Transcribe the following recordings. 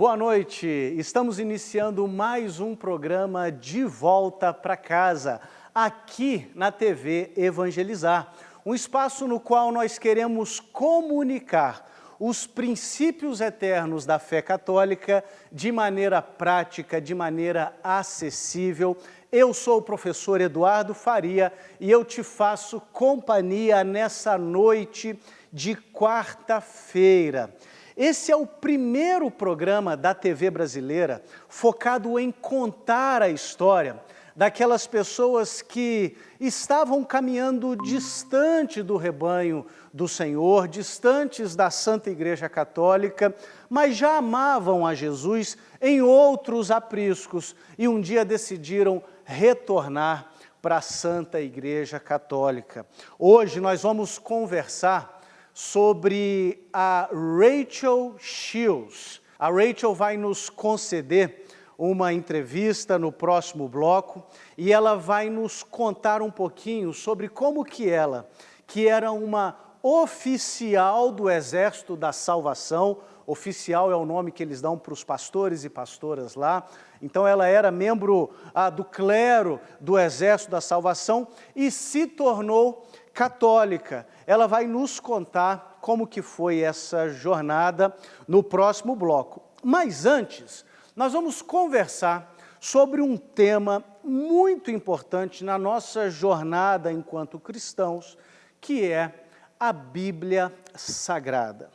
Boa noite, estamos iniciando mais um programa De Volta para Casa, aqui na TV Evangelizar, um espaço no qual nós queremos comunicar os princípios eternos da fé católica de maneira prática, de maneira acessível. Eu sou o professor Eduardo Faria e eu te faço companhia nessa noite de quarta-feira. Esse é o primeiro programa da TV brasileira focado em contar a história daquelas pessoas que estavam caminhando distante do rebanho do Senhor, distantes da Santa Igreja Católica, mas já amavam a Jesus em outros apriscos e um dia decidiram retornar para a Santa Igreja Católica. Hoje nós vamos conversar sobre a Rachel Shields. A Rachel vai nos conceder uma entrevista no próximo bloco e ela vai nos contar um pouquinho sobre como que ela, que era uma oficial do Exército da Salvação, oficial é o nome que eles dão para os pastores e pastoras lá, então ela era membro do clero do Exército da Salvação e se tornou católica. Ela vai nos contar como que foi essa jornada no próximo bloco. Mas antes, nós vamos conversar sobre um tema muito importante na nossa jornada enquanto cristãos, que é a Bíblia Sagrada.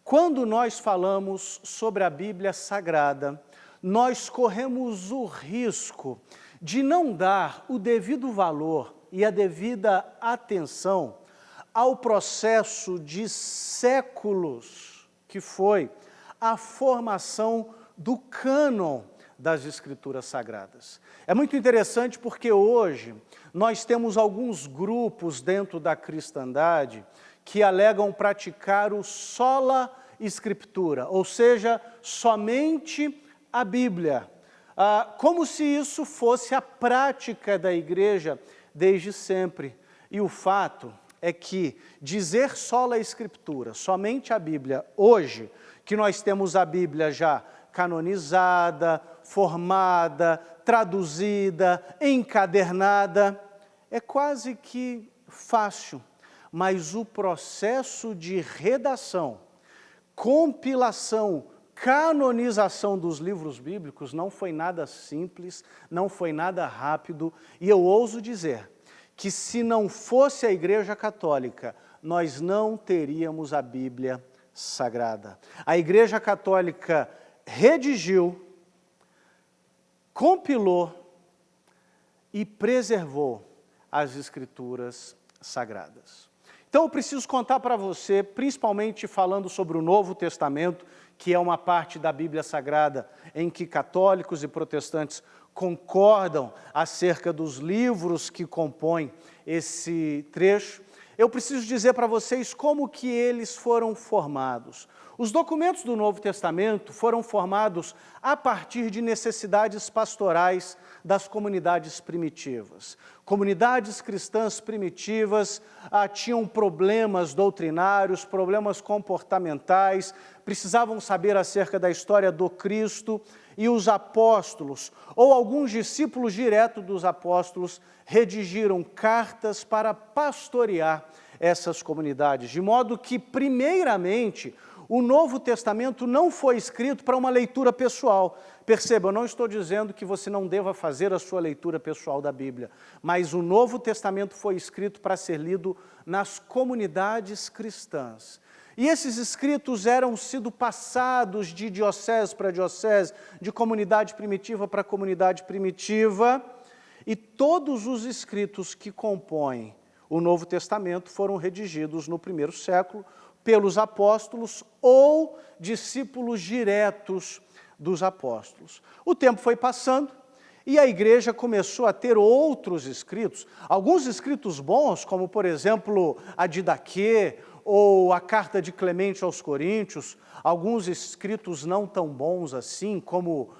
Quando nós falamos sobre a Bíblia Sagrada, nós corremos o risco de não dar o devido valor e a devida atenção ao processo de séculos que foi a formação do cânon das Escrituras Sagradas. É muito interessante porque hoje nós temos alguns grupos dentro da cristandade que alegam praticar o sola Scriptura, ou seja, somente a Bíblia, como se isso fosse a prática da igreja desde sempre. E o fato é que dizer sola Escritura, somente a Bíblia, hoje, que nós temos a Bíblia já canonizada, formada, traduzida, encadernada, é quase que fácil, mas o processo de redação, compilação, canonização dos livros bíblicos não foi nada simples, não foi nada rápido, e eu ouso dizer que se não fosse a Igreja Católica, nós não teríamos a Bíblia Sagrada. A Igreja Católica redigiu, compilou e preservou as Escrituras Sagradas. Então eu preciso contar para você, principalmente falando sobre o Novo Testamento, que é uma parte da Bíblia Sagrada em que católicos e protestantes concordam acerca dos livros que compõem esse trecho. Eu preciso dizer para vocês como que eles foram formados. Os documentos do Novo Testamento foram formados a partir de necessidades pastorais das comunidades primitivas. Comunidades cristãs primitivas tinham problemas doutrinários, problemas comportamentais, precisavam saber acerca da história do Cristo, e os apóstolos, ou alguns discípulos diretos dos apóstolos, redigiram cartas para pastorear essas comunidades, de modo que, primeiramente, o Novo Testamento não foi escrito para uma leitura pessoal. Perceba, eu não estou dizendo que você não deva fazer a sua leitura pessoal da Bíblia, mas o Novo Testamento foi escrito para ser lido nas comunidades cristãs. E esses escritos eram sido passados de diocese para diocese, de comunidade primitiva para comunidade primitiva, e todos os escritos que compõem o Novo Testamento foram redigidos no primeiro século pelos apóstolos ou discípulos diretos dos apóstolos. O tempo foi passando e a igreja começou a ter outros escritos, alguns escritos bons, como por exemplo a Didaquê, ou a carta de Clemente aos Coríntios, alguns escritos não tão bons assim, como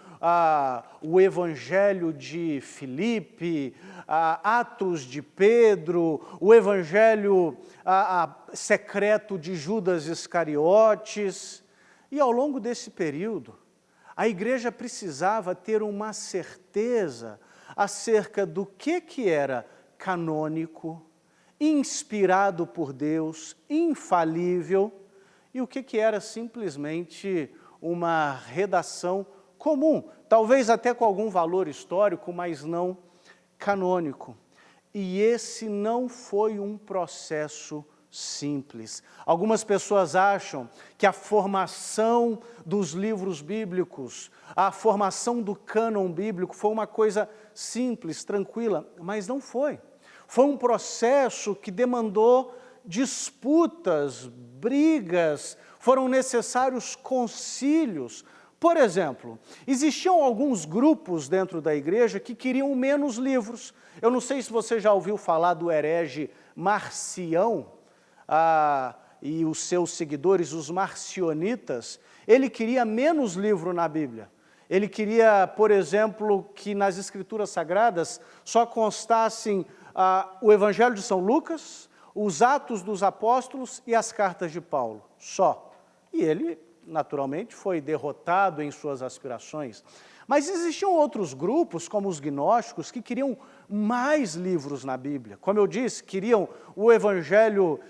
o Evangelho de Filipe, Atos de Pedro, o Evangelho secreto de Judas Iscariotes. E ao longo desse período, A igreja precisava ter uma certeza acerca do que era canônico, inspirado por Deus, infalível, e o que era simplesmente uma redação comum, talvez até com algum valor histórico, mas não canônico. E esse não foi um processo simples. Algumas pessoas acham que a formação dos livros bíblicos, a formação do cânon bíblico foi uma coisa simples, tranquila, mas não foi. Foi um processo que demandou disputas, brigas, foram necessários concílios. Por exemplo, existiam alguns grupos dentro da igreja que queriam menos livros. Eu não sei se você já ouviu falar do herege Marcião, e os seus seguidores, os marcionitas. Ele queria menos livro na Bíblia. Ele queria, por exemplo, que nas Escrituras Sagradas só constassem o Evangelho de São Lucas, os Atos dos Apóstolos e as cartas de Paulo, só. E ele, naturalmente, foi derrotado em suas aspirações. Mas existiam outros grupos, como os gnósticos, que queriam mais livros na Bíblia. Como eu disse, queriam o Evangelho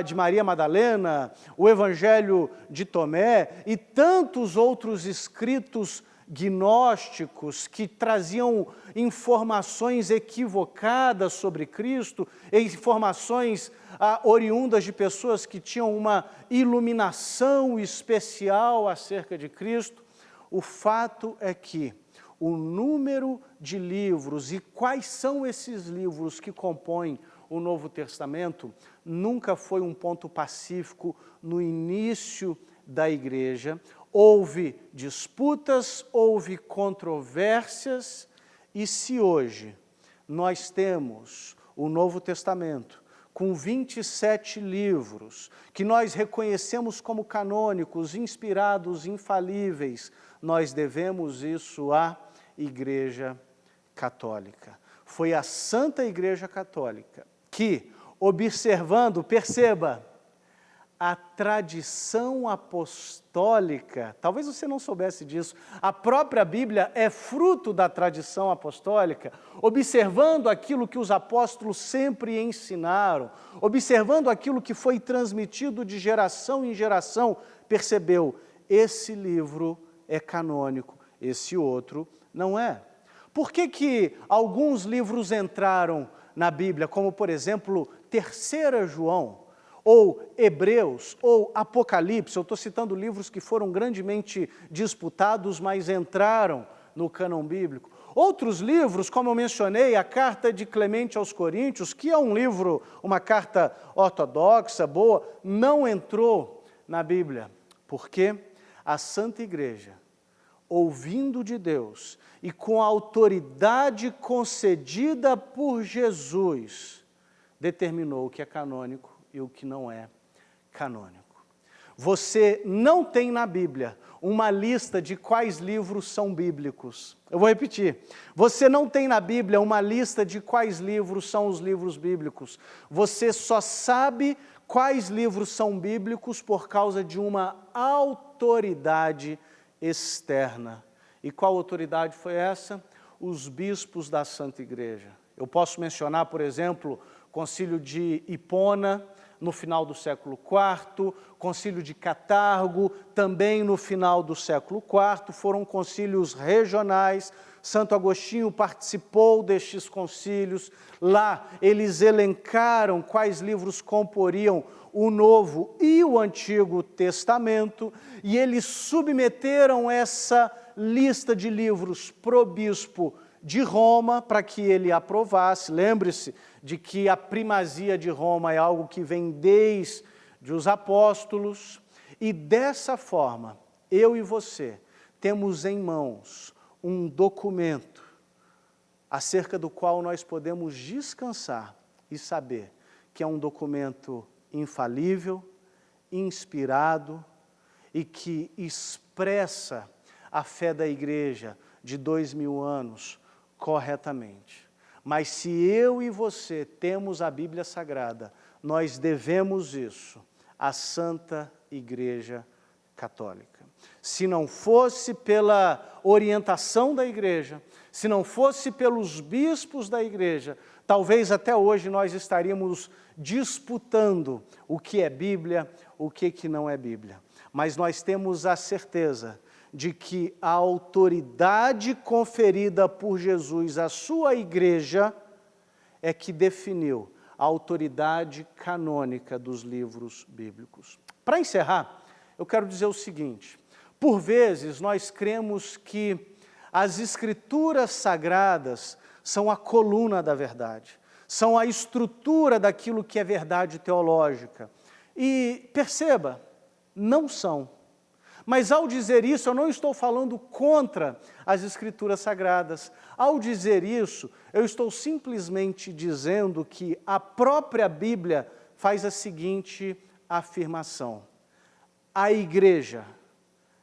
de Maria Madalena, o Evangelho de Tomé e tantos outros escritos gnósticos que traziam informações equivocadas sobre Cristo, informações oriundas de pessoas que tinham uma iluminação especial acerca de Cristo. O fato é que o número de livros e quais são esses livros que compõem o Novo Testamento nunca foi um ponto pacífico no início da igreja. Houve disputas, houve controvérsias, e se hoje nós temos o Novo Testamento com 27 livros, que nós reconhecemos como canônicos, inspirados, infalíveis, nós devemos isso à Igreja Católica. Foi a Santa Igreja Católica que, observando, perceba, a tradição apostólica, talvez você não soubesse disso, a própria Bíblia é fruto da tradição apostólica, observando aquilo que os apóstolos sempre ensinaram, observando aquilo que foi transmitido de geração em geração, percebeu, esse livro é canônico, esse outro não é. Por que alguns livros entraram na Bíblia, como por exemplo, 3 João, ou Hebreus, ou Apocalipse? Eu estou citando livros que foram grandemente disputados, mas entraram no cânon bíblico. Outros livros, como eu mencionei, a Carta de Clemente aos Coríntios, que é um livro, uma carta ortodoxa, boa, não entrou na Bíblia. Por quê? A Santa Igreja, ouvindo de Deus e com a autoridade concedida por Jesus, determinou o que é canônico e o que não é canônico. Você não tem na Bíblia uma lista de quais livros são bíblicos. Eu vou repetir. Você não tem na Bíblia uma lista de quais livros são os livros bíblicos. Você só sabe quais livros são bíblicos por causa de uma autoridade externa. E qual autoridade foi essa? Os bispos da Santa Igreja. Eu posso mencionar, por exemplo, o Concílio de Hipona, no final do século IV, Concílio de Catargo, também no final do século IV, foram concílios regionais. Santo Agostinho participou destes concílios. Lá eles elencaram quais livros comporiam o Novo e o Antigo Testamento, e eles submeteram essa lista de livros pro bispo de Roma, para que ele aprovasse. Lembre-se de que a primazia de Roma é algo que vem desde os apóstolos, e dessa forma, eu e você temos em mãos um documento acerca do qual nós podemos descansar e saber que é um documento infalível, inspirado e que expressa a fé da igreja de 2000 anos corretamente. Mas se eu e você temos a Bíblia Sagrada, nós devemos isso à Santa Igreja Católica. Se não fosse pela orientação da igreja, se não fosse pelos bispos da igreja, talvez até hoje nós estaríamos disputando o que é Bíblia, o que não é Bíblia. Mas nós temos a certeza de que a autoridade conferida por Jesus à sua igreja é que definiu a autoridade canônica dos livros bíblicos. Para encerrar, eu quero dizer o seguinte: por vezes nós cremos que as escrituras sagradas são a coluna da verdade, são a estrutura daquilo que é verdade teológica. E perceba, não são. Mas ao dizer isso, eu não estou falando contra as escrituras sagradas. Ao dizer isso, eu estou simplesmente dizendo que a própria Bíblia faz a seguinte afirmação: a igreja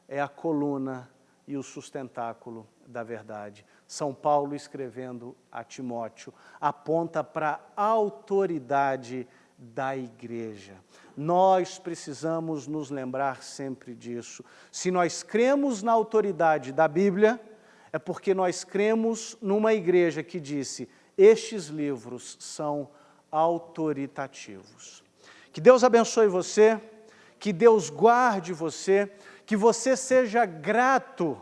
é a coluna e o sustentáculo da verdade. São Paulo, escrevendo a Timóteo, aponta para a autoridade da igreja. Nós precisamos nos lembrar sempre disso. Se nós cremos na autoridade da Bíblia, é porque nós cremos numa igreja que disse: estes livros são autoritativos. Que Deus abençoe você, que Deus guarde você, que você seja grato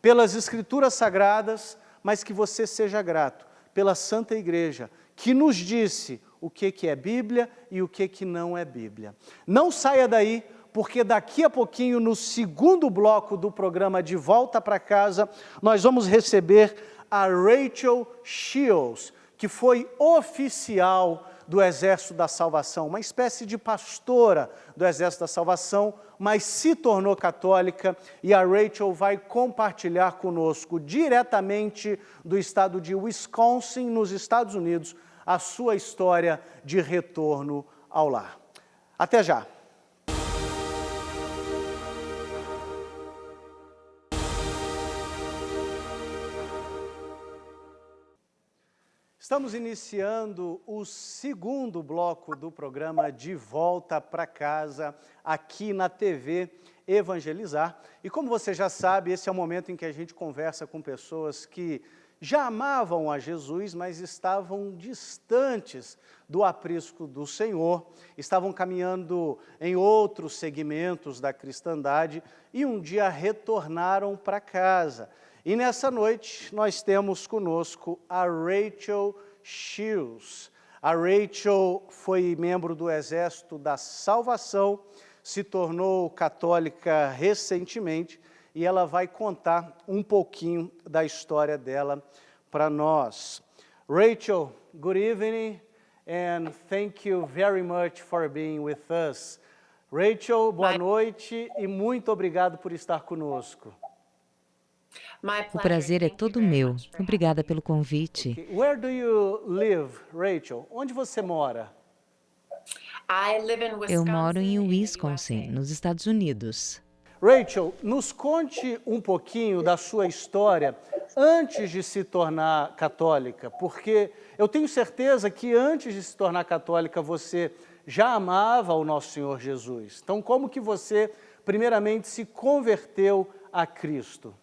pelas Escrituras Sagradas, mas que você seja grato pela Santa Igreja, que nos disse o que é Bíblia e o que não é Bíblia. Não saia daí, porque daqui a pouquinho, no segundo bloco do programa De Volta para Casa, nós vamos receber a Rachel Shields, que foi oficial do Exército da Salvação, uma espécie de pastora do Exército da Salvação, mas se tornou católica, e a Rachel vai compartilhar conosco, diretamente do estado de Wisconsin, nos Estados Unidos, a sua história de retorno ao lar. Até já! Estamos iniciando o segundo bloco do programa De Volta para Casa, aqui na TV Evangelizar. E como você já sabe, esse é o momento em que a gente conversa com pessoas que já amavam a Jesus, mas estavam distantes do aprisco do Senhor, estavam caminhando em outros segmentos da cristandade e um dia retornaram para casa. E nessa noite nós temos conosco a Rachel Shields. A Rachel foi membro do Exército da Salvação, se tornou católica recentemente e ela vai contar um pouquinho da história dela para nós. Rachel, good evening and thank you very much for being with us. Rachel, boa noite e muito obrigado por estar conosco. O prazer é todo meu. Obrigada pelo convite. Where do you live, Rachel? Onde você mora? Eu moro em Wisconsin, nos Estados Unidos. Rachel, nos conte um pouquinho da sua história antes de se tornar católica, porque eu tenho certeza que antes de se tornar católica você já amava o nosso Senhor Jesus. Então, como que você, primeiramente, se converteu a Cristo?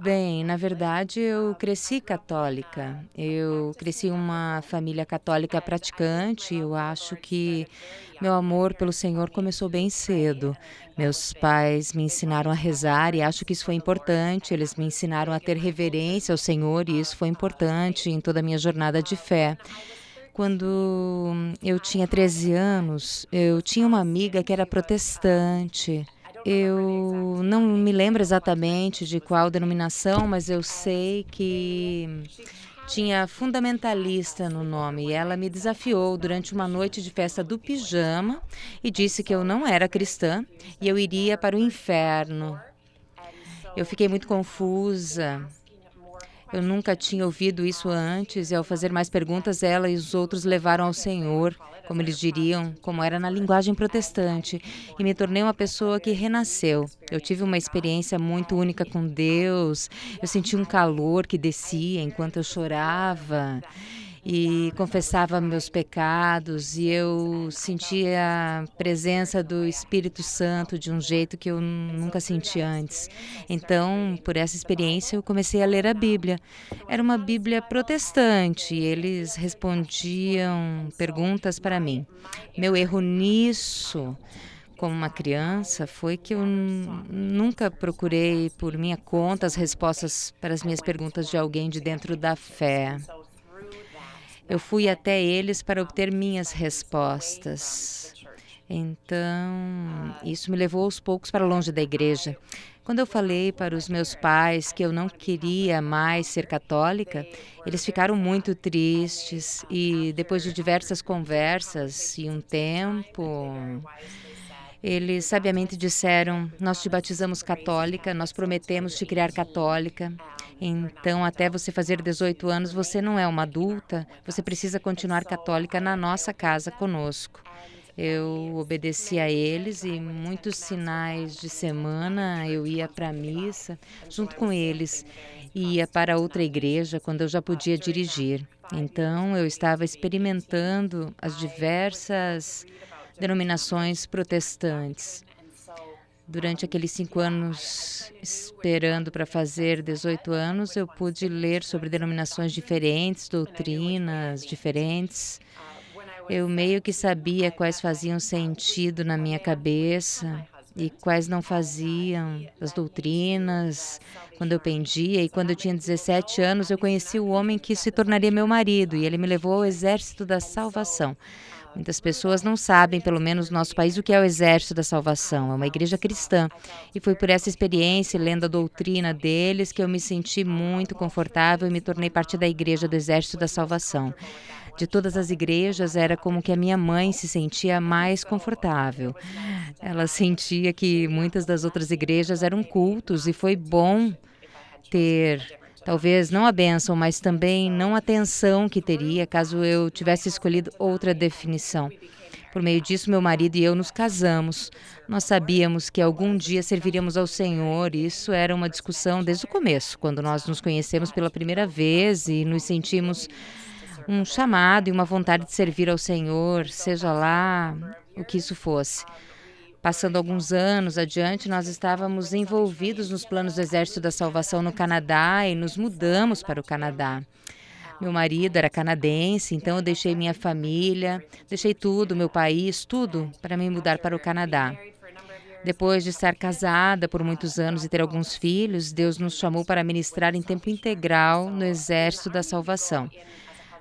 Bem, na verdade, eu cresci católica. Eu cresci em uma família católica praticante. Eu acho que meu amor pelo Senhor começou bem cedo. Meus pais me ensinaram a rezar e acho que isso foi importante. Eles me ensinaram a ter reverência ao Senhor e isso foi importante em toda a minha jornada de fé. Quando eu tinha 13 anos, eu tinha uma amiga que era protestante. Eu não me lembro exatamente de qual denominação, mas eu sei que tinha fundamentalista no nome. E ela me desafiou durante uma noite de festa do pijama e disse que eu não era cristã e eu iria para o inferno. Eu fiquei muito confusa. Eu nunca tinha ouvido isso antes e ao fazer mais perguntas, ela e os outros levaram ao Senhor, como eles diriam, como era na linguagem protestante, e me tornei uma pessoa que renasceu. Eu tive uma experiência muito única com Deus, eu senti um calor que descia enquanto eu chorava. e confessava meus pecados, e eu sentia a presença do Espírito Santo de um jeito que eu nunca senti antes. Então, por essa experiência, eu comecei a ler a Bíblia. Era uma Bíblia protestante, e eles respondiam perguntas para mim. Meu erro nisso, como uma criança, foi que eu nunca procurei por minha conta as respostas para as minhas perguntas de alguém de dentro da fé. Eu fui até eles para obter minhas respostas. Então, isso me levou aos poucos para longe da igreja. Quando eu falei para os meus pais que eu não queria mais ser católica, eles ficaram muito tristes e, depois de diversas conversas e um tempo, eles sabiamente disseram: nós te batizamos católica, nós prometemos te criar católica. Então, até você fazer 18 anos, você não é uma adulta, você precisa continuar católica na nossa casa conosco. Eu obedeci a eles e muitos finais de semana eu ia para a missa junto com eles. Ia para outra igreja quando eu já podia dirigir. Então, eu estava experimentando as diversas denominações protestantes. Durante aqueles 5 anos, esperando para fazer 18 anos, eu pude ler sobre denominações diferentes, doutrinas diferentes. Eu meio que sabia quais faziam sentido na minha cabeça e quais não faziam, as doutrinas, quando eu pendia. E quando eu tinha 17 anos, eu conheci o homem que se tornaria meu marido, e ele me levou ao Exército da Salvação. Muitas pessoas não sabem, pelo menos no nosso país, o que é o Exército da Salvação. É uma igreja cristã. E foi por essa experiência, lendo a doutrina deles, que eu me senti muito confortável e me tornei parte da igreja do Exército da Salvação. De todas as igrejas, era como que a minha mãe se sentia mais confortável. Ela sentia que muitas das outras igrejas eram cultos, e foi bom ter, talvez não a bênção, mas também não a atenção que teria caso eu tivesse escolhido outra definição. Por meio disso, meu marido e eu nos casamos. Nós sabíamos que algum dia serviríamos ao Senhor, e isso era uma discussão desde o começo, quando nós nos conhecemos pela primeira vez e nos sentimos um chamado e uma vontade de servir ao Senhor, seja lá o que isso fosse. Passando alguns anos adiante, nós estávamos envolvidos nos planos do Exército da Salvação no Canadá e nos mudamos para o Canadá. Meu marido era canadense, então eu deixei minha família, deixei tudo, meu país, tudo, para me mudar para o Canadá. Depois de estar casada por muitos anos e ter alguns filhos, Deus nos chamou para ministrar em tempo integral no Exército da Salvação.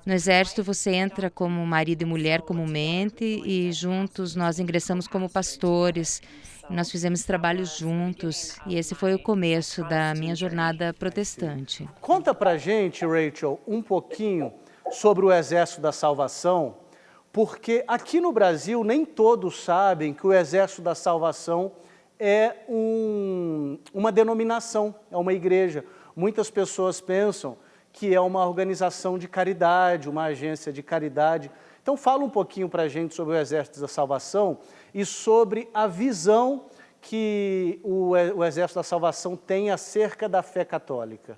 No Exército, você entra como marido e mulher comumente, e juntos nós ingressamos como pastores. Nós fizemos trabalho juntos, e esse foi o começo da minha jornada protestante. Conta pra gente, Rachel, um pouquinho sobre o Exército da Salvação, porque aqui no Brasil nem todos sabem que o Exército da Salvação é uma denominação, é uma igreja. Muitas pessoas pensam que é uma organização de caridade, uma agência de caridade. Então fala um pouquinho para a gente sobre o Exército da Salvação e sobre a visão que o Exército da Salvação tem acerca da fé católica.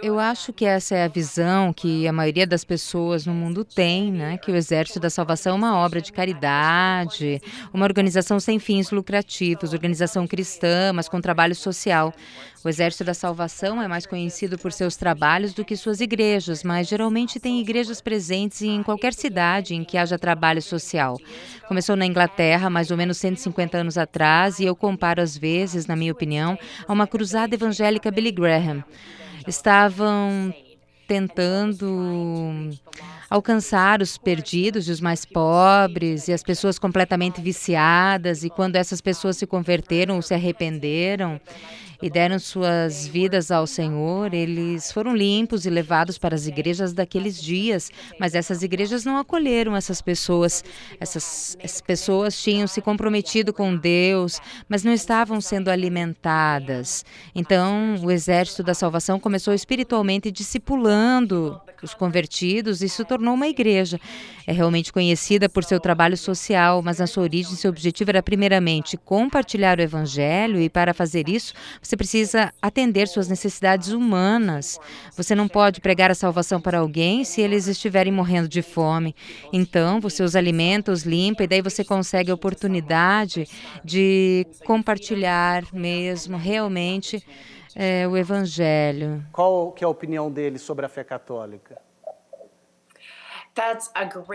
Eu acho que essa é a visão que a maioria das pessoas no mundo tem, né? Que o Exército da Salvação é uma obra de caridade, uma organização sem fins lucrativos, organização cristã, mas com trabalho social. O Exército da Salvação é mais conhecido por seus trabalhos do que suas igrejas, mas geralmente tem igrejas presentes em qualquer cidade em que haja trabalho social. Começou na Inglaterra, mais ou menos 150 anos atrás, e eu comparo às vezes, na minha opinião, a uma cruzada evangélica Billy Graham. Estavam tentando alcançar os perdidos e os mais pobres e as pessoas completamente viciadas, e quando essas pessoas se converteram ou se arrependeram e deram suas vidas ao Senhor, eles foram limpos e levados para as igrejas daqueles dias, mas essas igrejas não acolheram essas pessoas. Essas pessoas tinham se comprometido com Deus, mas não estavam sendo alimentadas. Então, o Exército da Salvação começou espiritualmente discipulando juntando os convertidos e se tornou uma igreja. É realmente conhecida por seu trabalho social, mas na sua origem seu objetivo era primeiramente compartilhar o evangelho e para fazer isso você precisa atender suas necessidades humanas. Você não pode pregar a salvação para alguém se eles estiverem morrendo de fome. Então você os alimenta, os limpa e daí você consegue a oportunidade de compartilhar mesmo realmente o evangelho. Qual que é a opinião dele sobre a fé católica?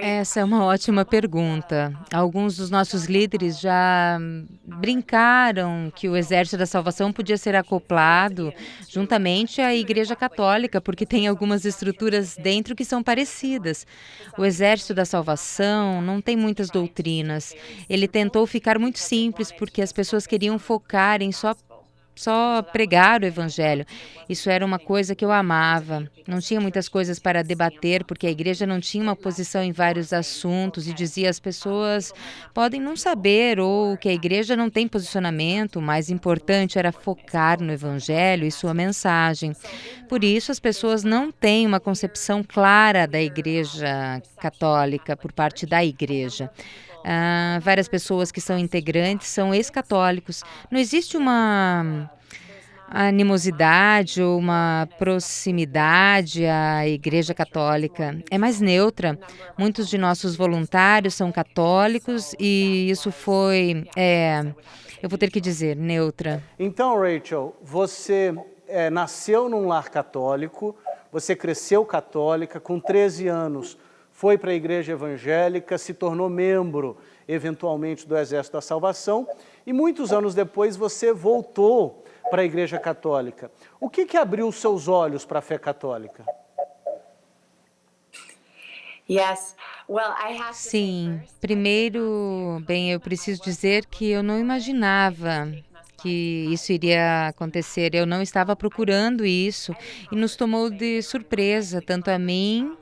Essa é uma ótima pergunta. Alguns dos nossos líderes já brincaram que o Exército da Salvação podia ser acoplado juntamente à Igreja Católica, porque tem algumas estruturas dentro que são parecidas. O Exército da Salvação não tem muitas doutrinas. Ele tentou ficar muito simples, porque as pessoas queriam focar em só pregar o evangelho. Isso era uma coisa que eu amava. Não tinha muitas coisas para debater, porque a igreja não tinha uma posição em vários assuntos e dizia as pessoas podem não saber ou que a igreja não tem posicionamento. O mais importante era focar no evangelho e sua mensagem. Por isso, as pessoas não têm uma concepção clara da igreja católica por parte da igreja. Várias pessoas que são integrantes são ex-católicos. Não existe uma animosidade ou uma proximidade à Igreja Católica. É mais neutra. Muitos de nossos voluntários são católicos e isso foi, eu vou ter que dizer, neutra. Então, Rachel, você nasceu num lar católico, você cresceu católica, com 13 anos foi para a igreja evangélica, se tornou membro, eventualmente, do Exército da Salvação, e muitos anos depois você voltou para a igreja católica. O que abriu os seus olhos para a fé católica? Sim, primeiro, eu preciso dizer que eu não imaginava que isso iria acontecer. Eu não estava procurando isso e nos tomou de surpresa, tanto a mim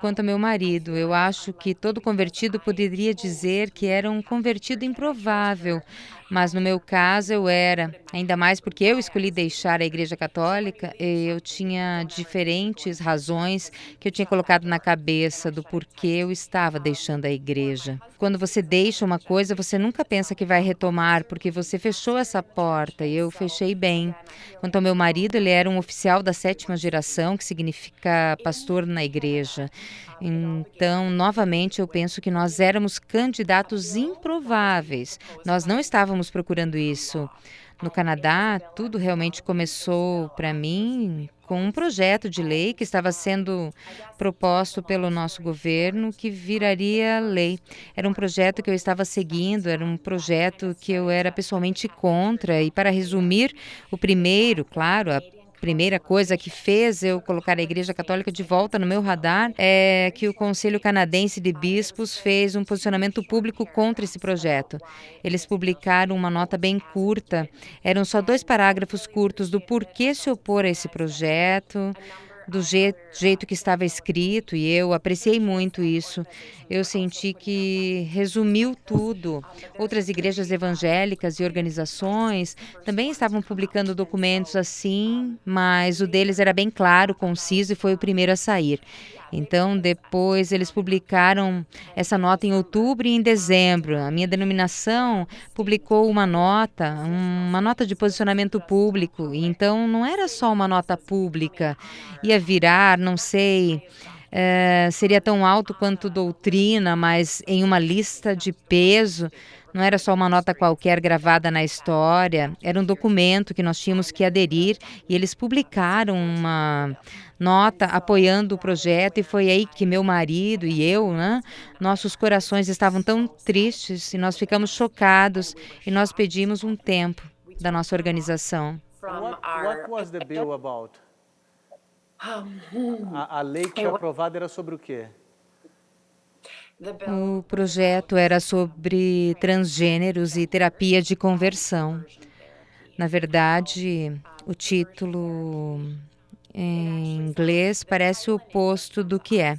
quanto ao meu marido. Eu acho que todo convertido poderia dizer que era um convertido improvável, mas no meu caso eu era, ainda mais porque eu escolhi deixar a Igreja Católica e eu tinha diferentes razões que eu tinha colocado na cabeça do porquê eu estava deixando a igreja. Quando você deixa uma coisa, você nunca pensa que vai retomar, porque você fechou essa porta e eu fechei bem. Quanto ao meu marido, ele era um oficial da 7ª geração, que significa pastor na igreja. Então, novamente, eu penso que nós éramos candidatos improváveis. Nós não estávamos procurando isso. No Canadá, tudo realmente começou para mim com um projeto de lei que estava sendo proposto pelo nosso governo que viraria lei. Era um projeto que eu estava seguindo, era um projeto que eu era pessoalmente contra. E para resumir, o primeiro, claro, a primeira coisa que fez eu colocar a Igreja Católica de volta no meu radar é que o Conselho Canadense de Bispos fez um posicionamento público contra esse projeto. Eles publicaram uma nota bem curta, eram só 2 parágrafos curtos do porquê se opor a esse projeto, do jeito que estava escrito, e eu apreciei muito isso. Eu senti que resumiu tudo. Outras igrejas evangélicas e organizações também estavam publicando documentos assim, mas o deles era bem claro, conciso e foi o primeiro a sair. Então, depois eles publicaram essa nota em outubro e em dezembro. A minha denominação publicou uma nota de posicionamento público. Então, não era só uma nota pública. Ia virar, não sei, seria tão alto quanto doutrina, mas em uma lista de peso. Não era só uma nota qualquer gravada na história, era um documento que nós tínhamos que aderir e eles publicaram uma nota apoiando o projeto e foi aí que meu marido e eu, nossos corações estavam tão tristes e nós ficamos chocados e nós pedimos um tempo da nossa organização. What was the bill about? A lei que foi aprovada era sobre o quê? O projeto era sobre transgêneros e terapia de conversão. Na verdade, o título em inglês parece o oposto do que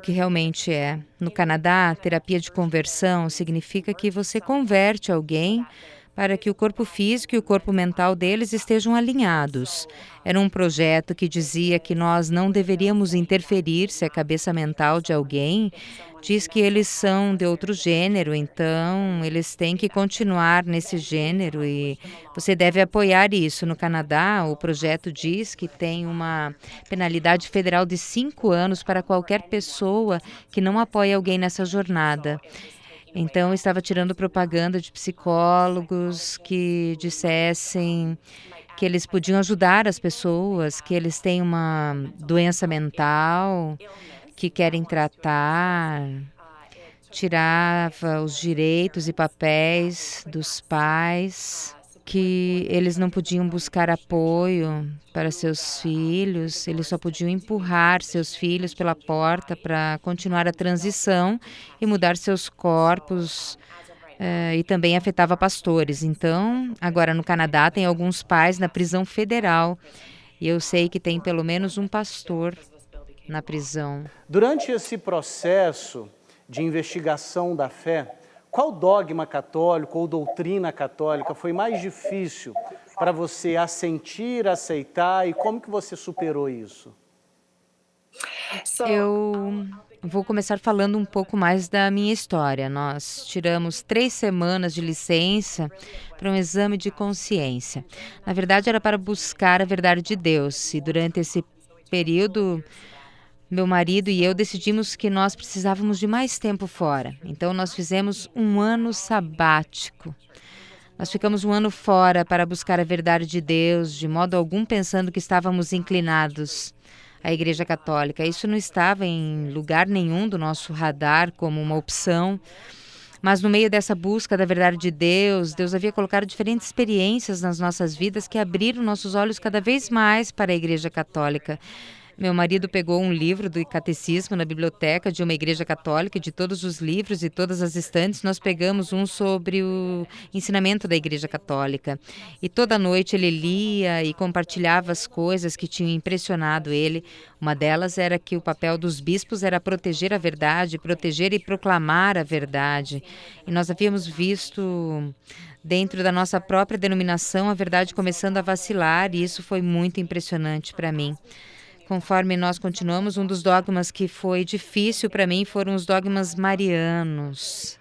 realmente é. No Canadá, terapia de conversão significa que você converte alguém para que o corpo físico e o corpo mental deles estejam alinhados. Era um projeto que dizia que nós não deveríamos interferir se a cabeça mental de alguém diz que eles são de outro gênero, então eles têm que continuar nesse gênero e você deve apoiar isso. No Canadá, o projeto diz que tem uma penalidade federal de 5 anos para qualquer pessoa que não apoia alguém nessa jornada. Então, eu estava tirando propaganda de psicólogos que dissessem que eles podiam ajudar as pessoas, que eles têm uma doença mental, que querem tratar, tirava os direitos e papéis dos pais, que eles não podiam buscar apoio para seus filhos, eles só podiam empurrar seus filhos pela porta para continuar a transição e mudar seus corpos, e também afetava pastores. Então, agora no Canadá tem alguns pais na prisão federal e eu sei que tem pelo menos um pastor na prisão. Durante esse processo de investigação da fé, qual dogma católico ou doutrina católica foi mais difícil para você assentir, aceitar e como que você superou isso? Eu vou começar falando um pouco mais da minha história. Nós tiramos 3 semanas de licença para um exame de consciência. Na verdade, era para buscar a verdade de Deus. E durante esse período, meu marido e eu decidimos que nós precisávamos de mais tempo fora. Então, nós fizemos um ano sabático. Nós ficamos um ano fora para buscar a verdade de Deus, de modo algum pensando que estávamos inclinados à Igreja Católica. Isso não estava em lugar nenhum do nosso radar como uma opção. Mas no meio dessa busca da verdade de Deus, Deus havia colocado diferentes experiências nas nossas vidas que abriram nossos olhos cada vez mais para a Igreja Católica. Meu marido pegou um livro do catecismo na biblioteca de uma igreja católica, de todos os livros e todas as estantes, nós pegamos um sobre o ensinamento da Igreja Católica. E toda noite ele lia e compartilhava as coisas que tinham impressionado ele. Uma delas era que o papel dos bispos era proteger a verdade, proteger e proclamar a verdade. E nós havíamos visto dentro da nossa própria denominação a verdade começando a vacilar, e isso foi muito impressionante para mim. Conforme nós continuamos, um dos dogmas que foi difícil para mim foram os dogmas marianos.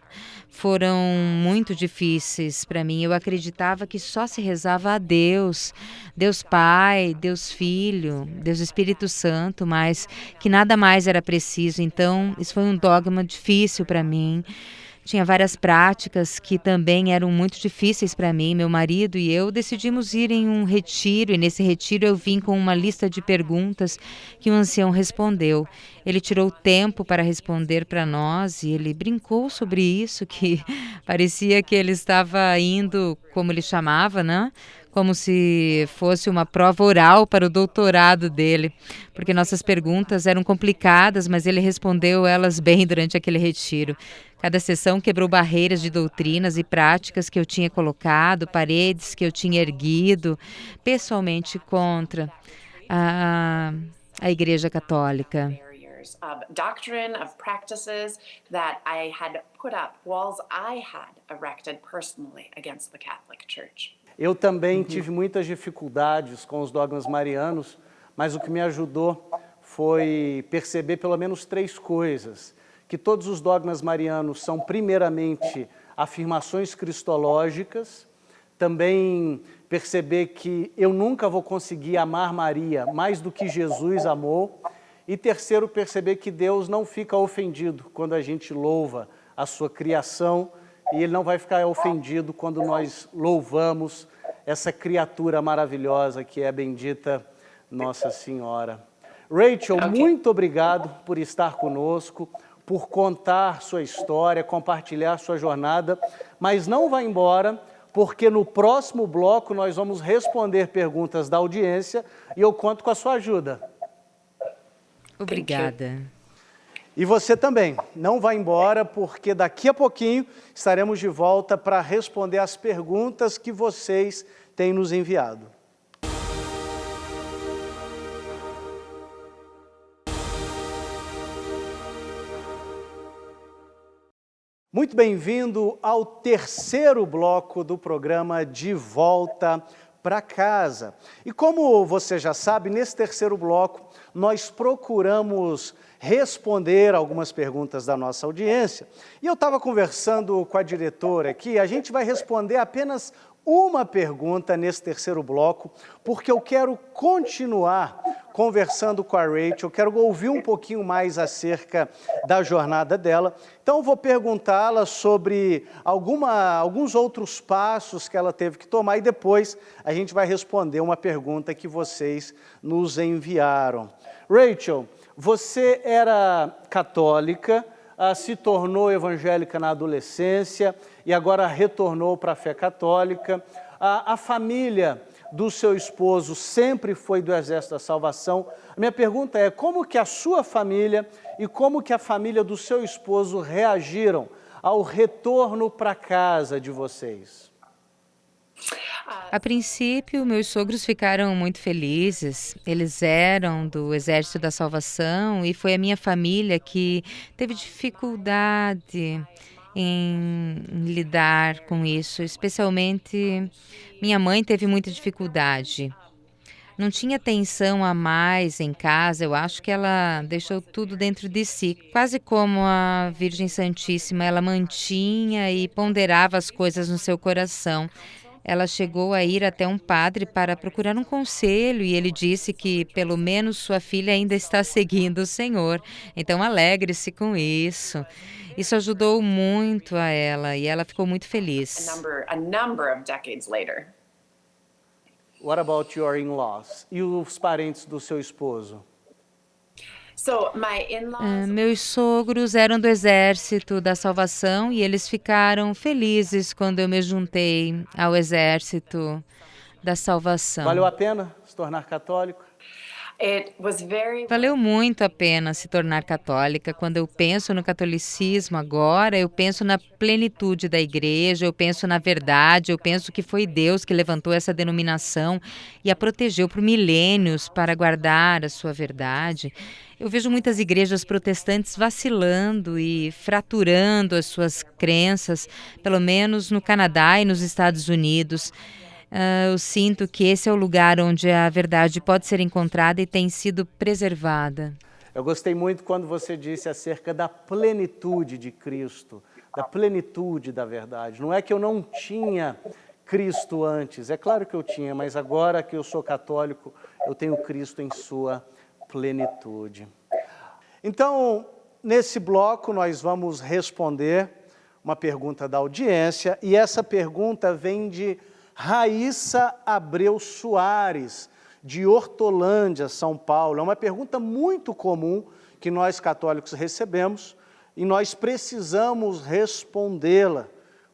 Foram muito difíceis para mim. Eu acreditava que só se rezava a Deus, Deus Pai, Deus Filho, Deus Espírito Santo, mas que nada mais era preciso. Então, isso foi um dogma difícil para mim. Tinha várias práticas que também eram muito difíceis para mim. Meu marido e eu decidimos ir em um retiro, e nesse retiro eu vim com uma lista de perguntas que o ancião respondeu. Ele tirou tempo para responder para nós e ele brincou sobre isso, que parecia que ele estava indo, como ele chamava, né? Como se fosse uma prova oral para o doutorado dele, porque nossas perguntas eram complicadas, mas ele respondeu elas bem durante aquele retiro. Cada sessão quebrou barreiras de doutrinas e práticas que eu tinha colocado, paredes que eu tinha erguido, pessoalmente contra a Igreja Católica. Of doctrine, of practices that I had put up, walls I had erected personally against the Catholic Church. Eu também tive muitas dificuldades com os dogmas marianos, mas o que me ajudou foi perceber pelo menos 3 coisas. Que todos os dogmas marianos são, primeiramente, afirmações cristológicas. Também perceber que eu nunca vou conseguir amar Maria mais do que Jesus amou. E terceiro, perceber que Deus não fica ofendido quando a gente louva a sua criação, e Ele não vai ficar ofendido quando nós louvamos essa criatura maravilhosa que é a bendita Nossa Senhora. Rachel, muito obrigado por estar conosco, por contar sua história, compartilhar sua jornada, mas não vá embora, porque no próximo bloco nós vamos responder perguntas da audiência e eu conto com a sua ajuda. Obrigada. E você também, não vá embora, porque daqui a pouquinho estaremos de volta para responder as perguntas que vocês têm nos enviado. Muito bem-vindo ao terceiro bloco do programa De Volta para Casa. E como você já sabe, nesse terceiro bloco, nós procuramos responder algumas perguntas da nossa audiência. E eu estava conversando com a diretora aqui, a gente vai responder apenas uma pergunta nesse terceiro bloco, porque eu quero continuar conversando com a Rachel, quero ouvir um pouquinho mais acerca da jornada dela. Então, eu vou perguntá-la sobre alguns outros passos que ela teve que tomar e depois a gente vai responder uma pergunta que vocês nos enviaram. Rachel, você era católica, se tornou evangélica na adolescência e agora retornou para a fé católica. A família do seu esposo sempre foi do Exército da Salvação. A minha pergunta é, como que a sua família e como que a família do seu esposo reagiram ao retorno para casa de vocês? A princípio, meus sogros ficaram muito felizes. Eles eram do Exército da Salvação e foi a minha família que teve dificuldade em lidar com isso. Especialmente, minha mãe teve muita dificuldade. Não tinha atenção a mais em casa, eu acho que ela deixou tudo dentro de si. Quase como a Virgem Santíssima, ela mantinha e ponderava as coisas no seu coração. Ela chegou a ir até um padre para procurar um conselho e ele disse que pelo menos sua filha ainda está seguindo o Senhor. Então alegre-se com isso. Isso ajudou muito a ela e ela ficou muito feliz. A number of decades later. What about your in-laws? E os parentes do seu esposo? So my in-laws. Meus sogros eram do Exército da Salvação e eles ficaram felizes quando eu me juntei ao Exército da Salvação. Valeu a pena se tornar católico? It was very. Valeu muito a pena se tornar católica. Quando eu penso no catolicismo agora, eu penso na plenitude da igreja, eu penso na verdade, eu penso que foi Deus que levantou essa denominação e a protegeu por milênios para guardar a sua verdade. Eu vejo muitas igrejas protestantes vacilando e fraturando as suas crenças, pelo menos no Canadá e nos Estados Unidos. Eu sinto que esse é o lugar onde a verdade pode ser encontrada e tem sido preservada. Eu gostei muito quando você disse acerca da plenitude de Cristo, da plenitude da verdade. Não é que eu não tinha Cristo antes, é claro que eu tinha, mas agora que eu sou católico, eu tenho Cristo em sua plenitude. Então, nesse bloco, nós vamos responder uma pergunta da audiência, e essa pergunta vem de Raíssa Abreu Soares, de Hortolândia, São Paulo. É uma pergunta muito comum que nós católicos recebemos e nós precisamos respondê-la,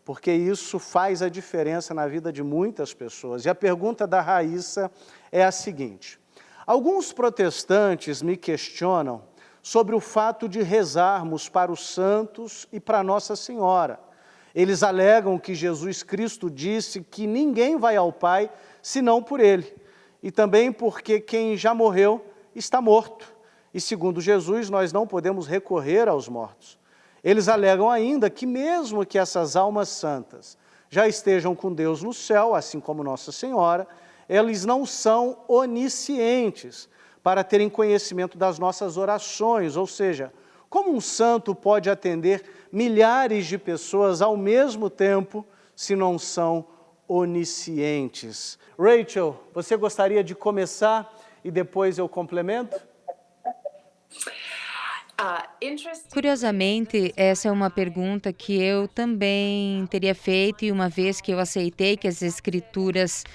porque isso faz a diferença na vida de muitas pessoas. E a pergunta da Raíssa é a seguinte: alguns protestantes me questionam sobre o fato de rezarmos para os santos e para Nossa Senhora. Eles alegam que Jesus Cristo disse que ninguém vai ao Pai senão por Ele, e também porque quem já morreu está morto, e segundo Jesus nós não podemos recorrer aos mortos. Eles alegam ainda que mesmo que essas almas santas já estejam com Deus no céu, assim como Nossa Senhora, eles não são oniscientes para terem conhecimento das nossas orações, ou seja, como um santo pode atender milhares de pessoas ao mesmo tempo se não são oniscientes? Rachel, você gostaria de começar e depois eu complemento? Curiosamente, essa é uma pergunta que eu também teria feito, e uma vez que eu aceitei que as Escrituras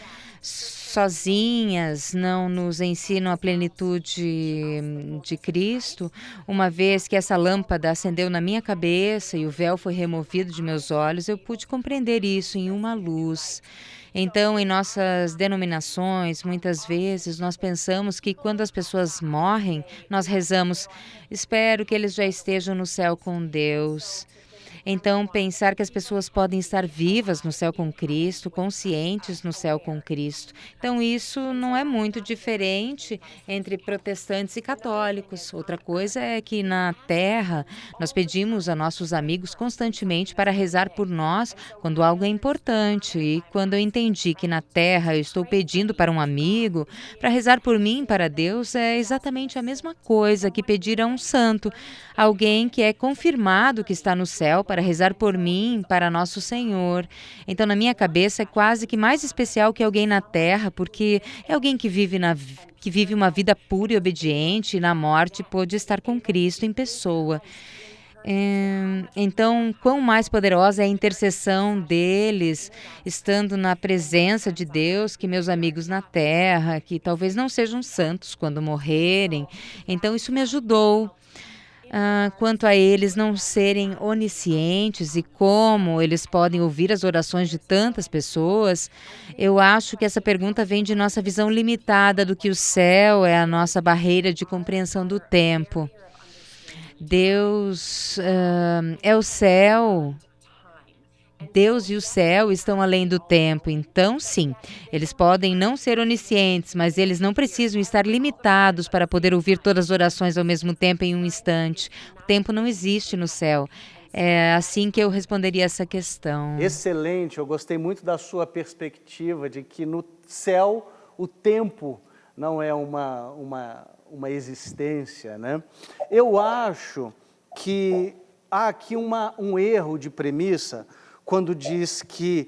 sozinhas não nos ensinam a plenitude de Cristo, uma vez que essa lâmpada acendeu na minha cabeça e o véu foi removido de meus olhos, eu pude compreender isso em uma luz. Então, em nossas denominações, muitas vezes nós pensamos que quando as pessoas morrem, nós rezamos, espero que eles já estejam no céu com Deus. Então, pensar que as pessoas podem estar vivas no céu com Cristo, conscientes no céu com Cristo. Então, isso não é muito diferente entre protestantes e católicos. Outra coisa é que na Terra nós pedimos a nossos amigos constantemente para rezar por nós quando algo é importante. E quando eu entendi que na Terra eu estou pedindo para um amigo para rezar por mim, para Deus, é exatamente a mesma coisa que pedir a um santo, alguém que é confirmado que está no céu para rezar por mim, para nosso Senhor. Então, na minha cabeça, é quase que mais especial que alguém na Terra, porque é alguém que vive uma vida pura e obediente, e na morte pôde estar com Cristo em pessoa. Então, quão mais poderosa é a intercessão deles, estando na presença de Deus, que meus amigos na terra, que talvez não sejam santos quando morrerem. Então, isso me ajudou. Quanto a eles não serem oniscientes e como eles podem ouvir as orações de tantas pessoas, eu acho que essa pergunta vem de nossa visão limitada do que o céu é a nossa barreira de compreensão do tempo. Deus é o céu. Deus e o céu estão além do tempo, então sim, eles podem não ser oniscientes, mas eles não precisam estar limitados para poder ouvir todas as orações ao mesmo tempo em um instante. O tempo não existe no céu. É assim que eu responderia essa questão. Excelente, eu gostei muito da sua perspectiva de que no céu o tempo não é uma existência, né? Eu acho que há aqui um erro de premissa quando diz que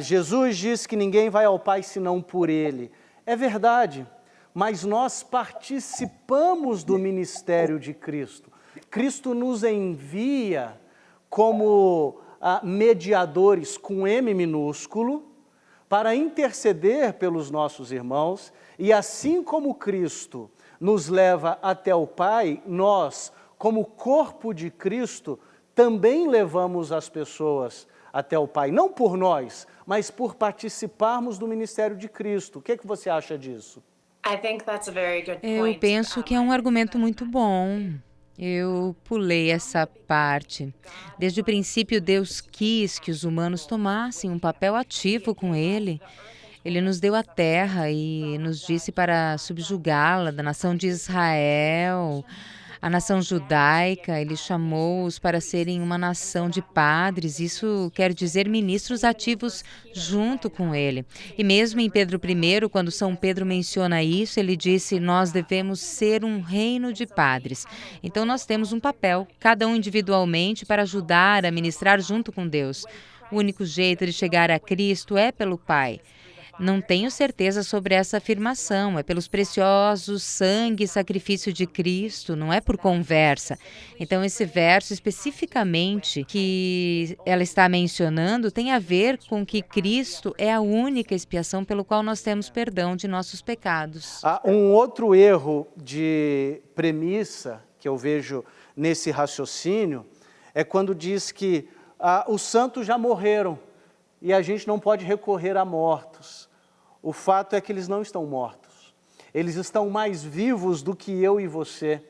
Jesus diz que ninguém vai ao Pai senão por Ele. É verdade, mas nós participamos do ministério de Cristo. Cristo nos envia como mediadores com M minúsculo para interceder pelos nossos irmãos, e assim como Cristo nos leva até o Pai, nós, como corpo de Cristo, também levamos as pessoas até o Pai, não por nós, mas por participarmos do ministério de Cristo. O que você acha disso? Eu penso que é um argumento muito bom. Eu pulei essa parte. Desde o princípio, Deus quis que os humanos tomassem um papel ativo com Ele. Ele nos deu a terra e nos disse para subjugá-la, da nação de Israel, a nação judaica. Ele chamou-os para serem uma nação de padres, isso quer dizer ministros ativos junto com ele. E mesmo em Pedro I, quando São Pedro menciona isso, ele disse: nós devemos ser um reino de padres. Então nós temos um papel, cada um individualmente, para ajudar a ministrar junto com Deus. O único jeito de chegar a Cristo é pelo Pai. Não tenho certeza sobre essa afirmação, é pelos preciosos sangue e sacrifício de Cristo, não é por conversa. Então, esse verso especificamente que ela está mencionando tem a ver com que Cristo é a única expiação pelo qual nós temos perdão de nossos pecados. Um outro erro de premissa que eu vejo nesse raciocínio é quando diz que os santos já morreram e a gente não pode recorrer a mortos. O fato é que eles não estão mortos. Eles estão mais vivos do que eu e você.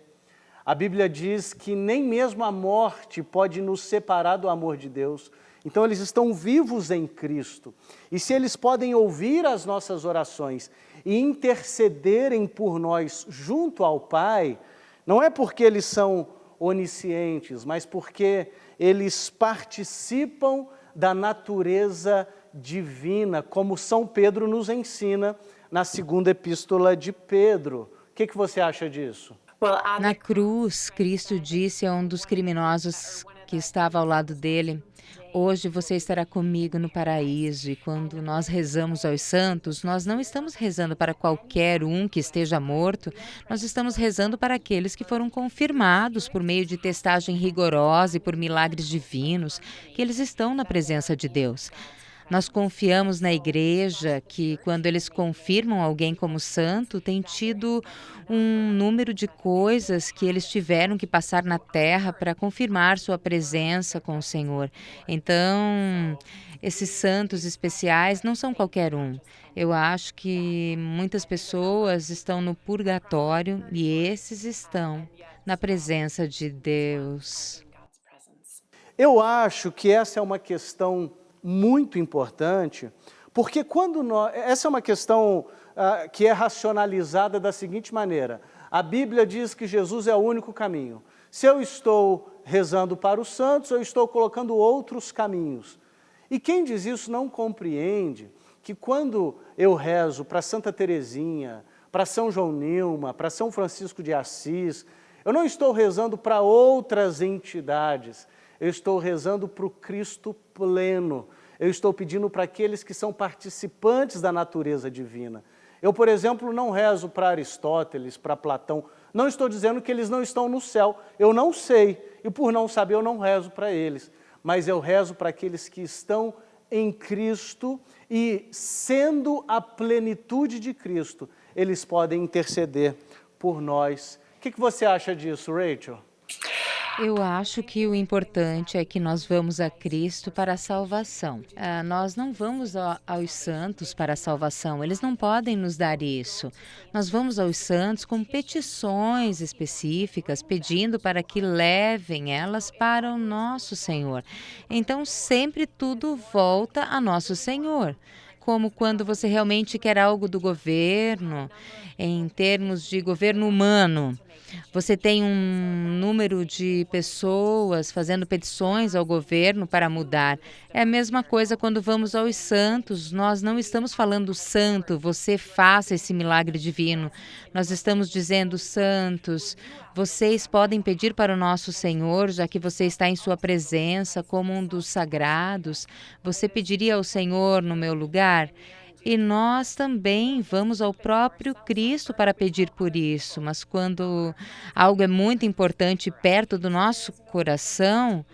A Bíblia diz que nem mesmo a morte pode nos separar do amor de Deus. Então eles estão vivos em Cristo. E se eles podem ouvir as nossas orações e intercederem por nós junto ao Pai, não é porque eles são oniscientes, mas porque eles participam da natureza divina, como São Pedro nos ensina na segunda epístola de Pedro. O que você acha disso? Na cruz, Cristo disse a um dos criminosos que estava ao lado dele: hoje você estará comigo no paraíso. E quando nós rezamos aos santos, nós não estamos rezando para qualquer um que esteja morto, nós estamos rezando para aqueles que foram confirmados por meio de testagem rigorosa e por milagres divinos, que eles estão na presença de Deus. Nós confiamos na igreja que, quando eles confirmam alguém como santo, tem tido um número de coisas que eles tiveram que passar na terra para confirmar sua presença com o Senhor. Então, esses santos especiais não são qualquer um. Eu acho que muitas pessoas estão no purgatório e esses estão na presença de Deus. Eu acho que essa é uma questão muito importante, porque essa é uma questão que é racionalizada da seguinte maneira: a Bíblia diz que Jesus é o único caminho. Se eu estou rezando para os santos, eu estou colocando outros caminhos. E quem diz isso não compreende que quando eu rezo para Santa Teresinha, para São João Nilma, para São Francisco de Assis, eu não estou rezando para outras entidades, eu estou rezando para o Cristo pleno. Eu estou pedindo para aqueles que são participantes da natureza divina. Eu, por exemplo, não rezo para Aristóteles, para Platão. Não estou dizendo que eles não estão no céu. Eu não sei, e por não saber eu não rezo para eles. Mas eu rezo para aqueles que estão em Cristo e, sendo a plenitude de Cristo, eles podem interceder por nós. O que você acha disso, Rachel? Eu acho que o importante é que nós vamos a Cristo para a salvação. Nós não vamos aos santos para a salvação, eles não podem nos dar isso. Nós vamos aos santos com petições específicas, pedindo para que levem elas para o nosso Senhor. Então, sempre tudo volta a nosso Senhor. Como quando você realmente quer algo do governo, em termos de governo humano. Você tem um número de pessoas fazendo petições ao governo para mudar. É a mesma coisa quando vamos aos santos. Nós não estamos falando, santo, você faça esse milagre divino. Nós estamos dizendo, santos, vocês podem pedir para o nosso Senhor, já que você está em sua presença como um dos sagrados. Você pediria ao Senhor no meu lugar? E nós também vamos ao próprio Cristo para pedir por isso, mas quando algo é muito importante perto do nosso coração,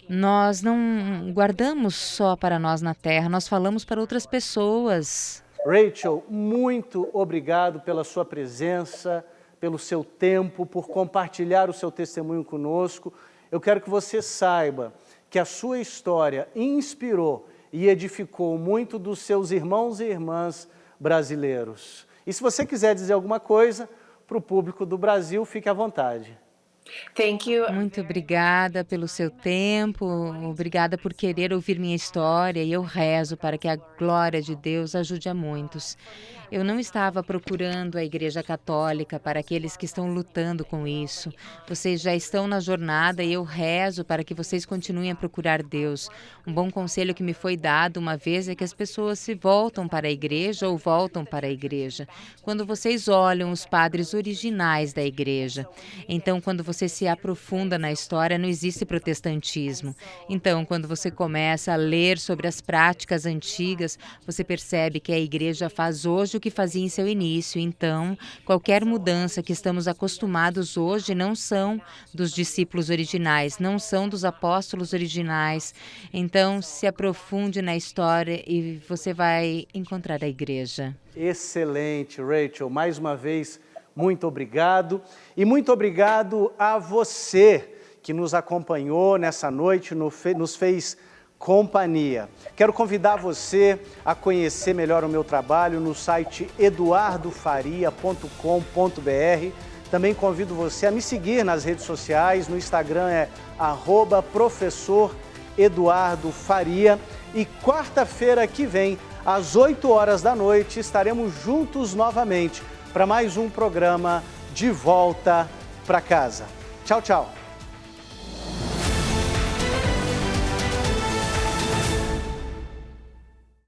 nós não guardamos só para nós na terra, nós falamos para outras pessoas. Rachel, muito obrigado pela sua presença, pelo seu tempo, por compartilhar o seu testemunho conosco. Eu quero que você saiba que a sua história inspirou e edificou muito dos seus irmãos e irmãs brasileiros. E se você quiser dizer alguma coisa para o público do Brasil, fique à vontade. Thank you. Muito obrigada pelo seu tempo, obrigada por querer ouvir minha história, e eu rezo para que a glória de Deus ajude a muitos. Eu não estava procurando a Igreja Católica para aqueles que estão lutando com isso. Vocês já estão na jornada e eu rezo para que vocês continuem a procurar Deus. Um bom conselho que me foi dado uma vez é que as pessoas se voltam para a igreja ou voltam para a igreja quando vocês olham os padres originais da igreja. Então, quando você se aprofunda na história, não existe protestantismo. Então, quando você começa a ler sobre as práticas antigas, você percebe que a igreja faz hoje o que fazia em seu início. Então, qualquer mudança que estamos acostumados hoje não são dos discípulos originais, não são dos apóstolos originais. Então, se aprofunde na história e você vai encontrar a igreja. Excelente, Rachel. Mais uma vez, muito obrigado. E muito obrigado a você que nos acompanhou nessa noite, nos fez companhia. Quero convidar você a conhecer melhor o meu trabalho no site eduardofaria.com.br. Também convido você a me seguir nas redes sociais, no Instagram é @professoreduardofaria. E quarta-feira que vem, às 8 horas da noite, estaremos juntos novamente para mais um programa De Volta para Casa. Tchau, tchau.